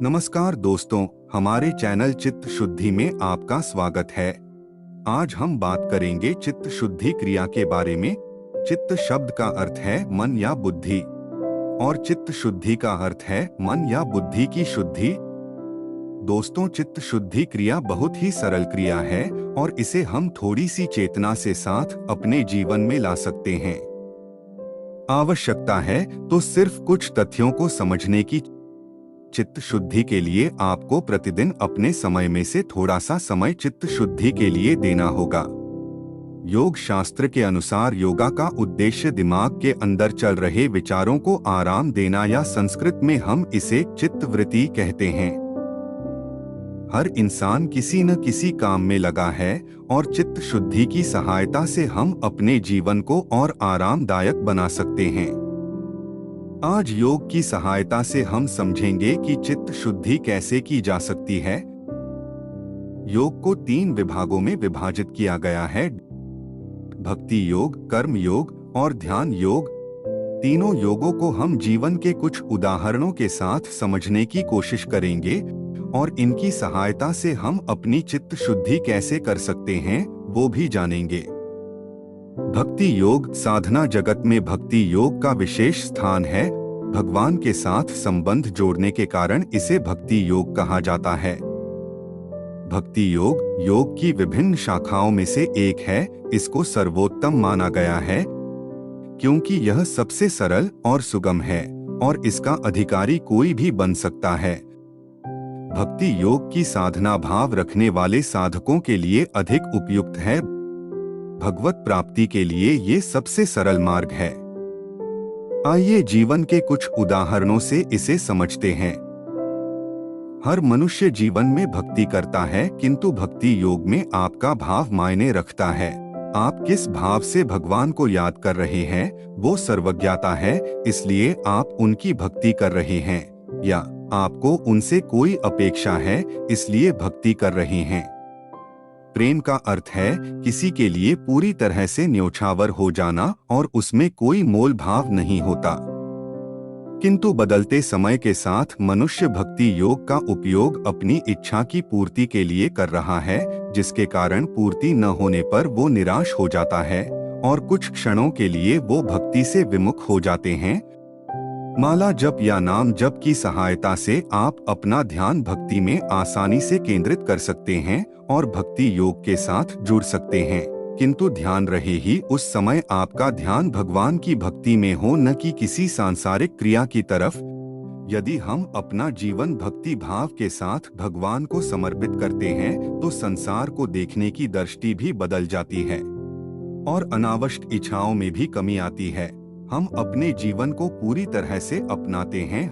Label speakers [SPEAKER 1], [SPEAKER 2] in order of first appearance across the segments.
[SPEAKER 1] नमस्कार दोस्तों, हमारे चैनल चित्त शुद्धि में आपका स्वागत है। आज हम बात करेंगे चित्त शुद्धि क्रिया के बारे में। चित्त शब्द का अर्थ है मन या बुद्धि और चित्त शुद्धि का अर्थ है मन या बुद्धि की शुद्धि। दोस्तों, चित्त शुद्धि क्रिया बहुत ही सरल क्रिया है और इसे हम थोड़ी सी चेतना से साथ अपने जीवन में ला सकते हैं। आवश्यकता है तो सिर्फ कुछ तथ्यों को समझने की। चित्त शुद्धि के लिए आपको प्रतिदिन अपने समय में से थोड़ा सा समय चित्त शुद्धि के लिए देना होगा। योग शास्त्र के अनुसार योगा का उद्देश्य दिमाग के अंदर चल रहे विचारों को आराम देना या संस्कृत में हम इसे चित्त वृत्ति कहते हैं। हर इंसान किसी न किसी काम में लगा है और चित्त शुद्धि की सहायता से हम अपने जीवन को और आरामदायक बना सकते हैं। आज योग की सहायता से हम समझेंगे कि चित्त शुद्धि कैसे की जा सकती है। योग को 3 विभागों में विभाजित किया गया है: भक्ति योग, कर्म योग और ध्यान योग। तीनों योगों को हम जीवन के कुछ उदाहरणों के साथ समझने की कोशिश करेंगे और इनकी सहायता से हम अपनी चित्त शुद्धि कैसे कर सकते हैं वो भी जानेंगे। भक्ति योग। साधना जगत में भक्ति योग का विशेष स्थान है। भगवान के साथ संबंध जोड़ने के कारण इसे भक्ति योग कहा जाता है। भक्ति योग योग की विभिन्न शाखाओं में से एक है। इसको सर्वोत्तम माना गया है क्योंकि यह सबसे सरल और सुगम है और इसका अधिकारी कोई भी बन सकता है। भक्ति योग की साधना भाव रखने वाले साधकों के लिए अधिक उपयुक्त है। भगवत प्राप्ति के लिए ये सबसे सरल मार्ग है। आइए जीवन के कुछ उदाहरणों से इसे समझते हैं। हर मनुष्य जीवन में भक्ति करता है, किंतु भक्ति योग में आपका भाव मायने रखता है। आप किस भाव से भगवान को याद कर रहे हैं वो सर्वज्ञाता है, इसलिए आप उनकी भक्ति कर रहे हैं, या आपको उनसे कोई अपेक्षा है इसलिए भक्ति कर रहे हैं। प्रेम का अर्थ है किसी के लिए पूरी तरह से न्योछावर हो जाना और उसमें कोई मोल भाव नहीं होता। किंतु बदलते समय के साथ मनुष्य भक्ति योग का उपयोग अपनी इच्छा की पूर्ति के लिए कर रहा है, जिसके कारण पूर्ति न होने पर वो निराश हो जाता है और कुछ क्षणों के लिए वो भक्ति से विमुख हो जाते हैं। माला जप या नाम जप की सहायता से आप अपना ध्यान भक्ति में आसानी से केंद्रित कर सकते हैं और भक्ति योग के साथ जुड़ सकते हैं, किंतु ध्यान रहे ही उस समय आपका ध्यान भगवान की भक्ति में हो, न कि किसी सांसारिक क्रिया की तरफ। यदि हम अपना जीवन भक्ति भाव के साथ भगवान को समर्पित करते हैं तो संसार को देखने की दृष्टि भी बदल जाती है और अनावश्यक इच्छाओं में भी कमी आती है। हम अपने जीवन को पूरी तरह से अपनाते हैं।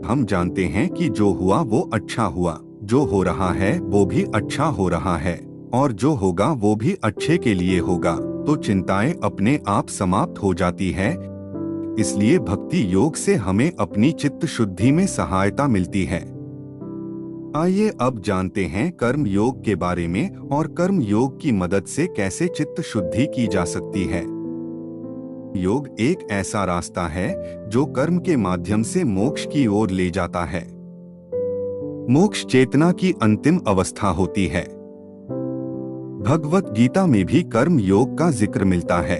[SPEAKER 1] हम जानते हैं कि जो हुआ वो अच्छा हुआ, जो हो रहा है वो भी अच्छा हो रहा है और जो होगा वो भी अच्छे के लिए होगा, तो चिंताएं अपने आप समाप्त हो जाती है। इसलिए भक्ति योग से हमें अपनी चित्त शुद्धि में सहायता मिलती है। आइए अब जानते हैं कर्म योग के बारे में और कर्म योग की मदद से कैसे चित्त शुद्धि की जा सकती है। योग एक ऐसा रास्ता है जो कर्म के माध्यम से मोक्ष की ओर ले जाता है। मोक्ष चेतना की अंतिम अवस्था होती है। भगवत गीता में भी कर्म योग का जिक्र मिलता है।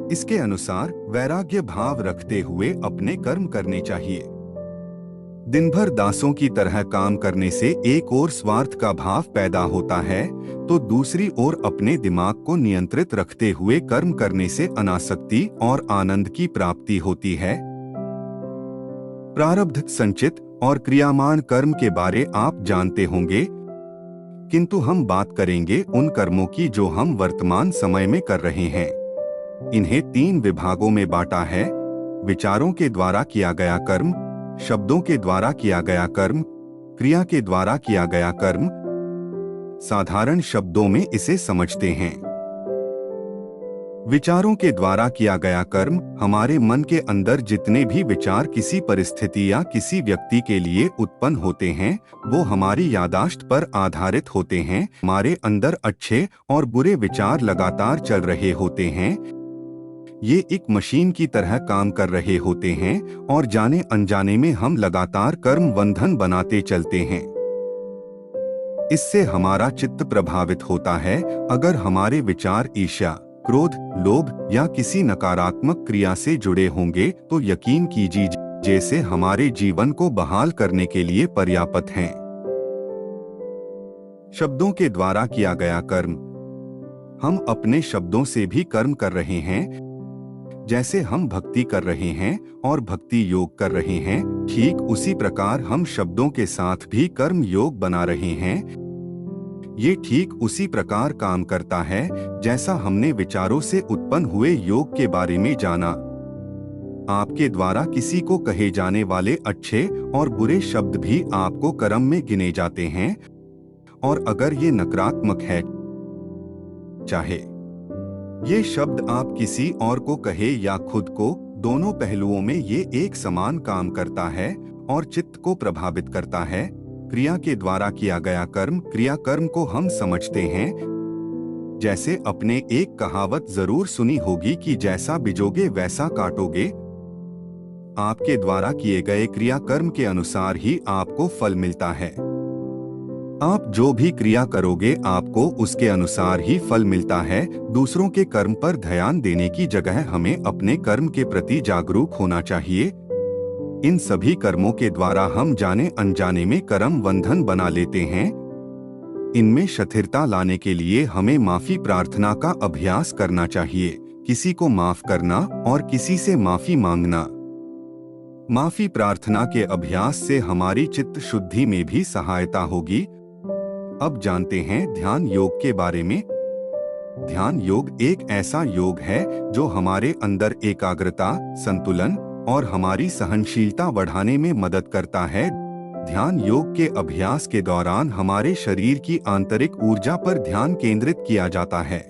[SPEAKER 1] इसके अनुसार वैराग्य भाव रखते हुए अपने कर्म करने चाहिए। दिन भर दासों की तरह काम करने से एक ओर स्वार्थ का भाव पैदा होता है तो दूसरी ओर अपने दिमाग को नियंत्रित रखते हुए कर्म करने से अनासक्ति और आनंद की प्राप्ति होती है। प्रारब्ध, संचित और क्रियामान कर्म के बारे आप जानते होंगे, किंतु हम बात करेंगे उन कर्मों की जो हम वर्तमान समय में कर रहे हैं। इन्हें 3 विभागों में बांटा है: विचारों के द्वारा किया गया कर्म, शब्दों के द्वारा किया गया कर्म, क्रिया के द्वारा किया गया कर्म। साधारण शब्दों में इसे समझते हैं। विचारों के द्वारा किया गया कर्म हमारे मन के अंदर जितने भी विचार किसी परिस्थिति या किसी व्यक्ति के लिए उत्पन्न होते हैं वो हमारी यादाश्त पर आधारित होते हैं। हमारे अंदर अच्छे और बुरे विचार लगातार चल रहे होते हैं। ये एक मशीन की तरह काम कर रहे होते हैं और जाने अनजाने में हम लगातार कर्म बंधन बनाते चलते हैं। इससे हमारा चित्त प्रभावित होता है। अगर हमारे विचार ईर्ष्या, क्रोध, लोभ या किसी नकारात्मक क्रिया से जुड़े होंगे तो यकीन कीजिए जैसे हमारे जीवन को बहाल करने के लिए पर्याप्त हैं। शब्दों के द्वारा किया गया कर्म। हम अपने शब्दों से भी कर्म कर रहे हैं। जैसे हम भक्ति कर रहे हैं और भक्ति योग कर रहे हैं, ठीक उसी प्रकार हम शब्दों के साथ भी कर्म योग बना रहे हैं। ये ठीक उसी प्रकार काम करता है जैसा हमने विचारों से उत्पन्न हुए योग के बारे में जाना। आपके द्वारा किसी को कहे जाने वाले अच्छे और बुरे शब्द भी आपको कर्म में गिने जाते हैं, और अगर ये नकारात्मक है, चाहे ये शब्द आप किसी और को कहे या खुद को, दोनों पहलुओं में ये एक समान काम करता है और चित्त को प्रभावित करता है। क्रिया के द्वारा किया गया कर्म। क्रिया कर्म को हम समझते हैं जैसे अपने एक कहावत जरूर सुनी होगी कि जैसा बिजोगे वैसा काटोगे। आपके द्वारा किए गए क्रिया कर्म के अनुसार ही आपको फल मिलता है। आप जो भी क्रिया करोगे आपको उसके अनुसार ही फल मिलता है। दूसरों के कर्म पर ध्यान देने की जगह हमें अपने कर्म के प्रति जागरूक होना चाहिए। इन सभी कर्मों के द्वारा हम जाने अनजाने में कर्म बंधन बना लेते हैं। इनमें शिथिलता लाने के लिए हमें माफी प्रार्थना का अभ्यास करना चाहिए। किसी को माफ करना और किसी से माफी मांगना। माफी प्रार्थना के अभ्यास से हमारी चित्त शुद्धि में भी सहायता होगी। अब जानते हैं ध्यान योग के बारे में। ध्यान योग एक ऐसा योग है जो हमारे अंदर एकाग्रता, संतुलन और हमारी सहनशीलता बढ़ाने में मदद करता है। ध्यान योग के अभ्यास के दौरान हमारे शरीर की आंतरिक ऊर्जा पर ध्यान केंद्रित किया जाता है।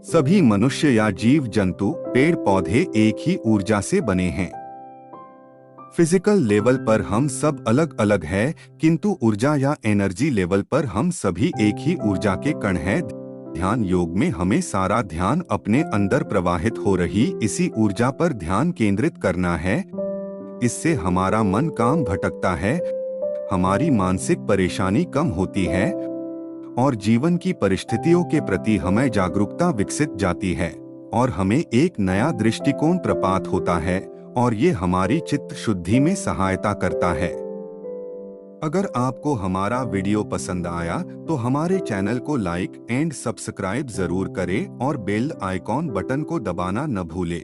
[SPEAKER 1] सभी मनुष्य या जीव जंतु, पेड़ पौधे एक ही ऊर्जा से बने हैं। फिजिकल लेवल पर हम सब अलग अलग हैं, किंतु ऊर्जा या एनर्जी लेवल पर हम सभी एक ही ऊर्जा के कण हैं। ध्यान योग में हमें सारा ध्यान अपने अंदर प्रवाहित हो रही इसी ऊर्जा पर ध्यान केंद्रित करना है। इससे हमारा मन काम भटकता है, हमारी मानसिक परेशानी कम होती है और जीवन की परिस्थितियों के प्रति हमें जागरूकता विकसित जाती है और हमें एक नया दृष्टिकोण प्राप्त होता है और ये हमारी चित्त शुद्धि में सहायता करता है। अगर आपको हमारा वीडियो पसंद आया तो हमारे चैनल को लाइक एंड सब्सक्राइब जरूर करें और बेल आइकॉन बटन को दबाना न भूलें।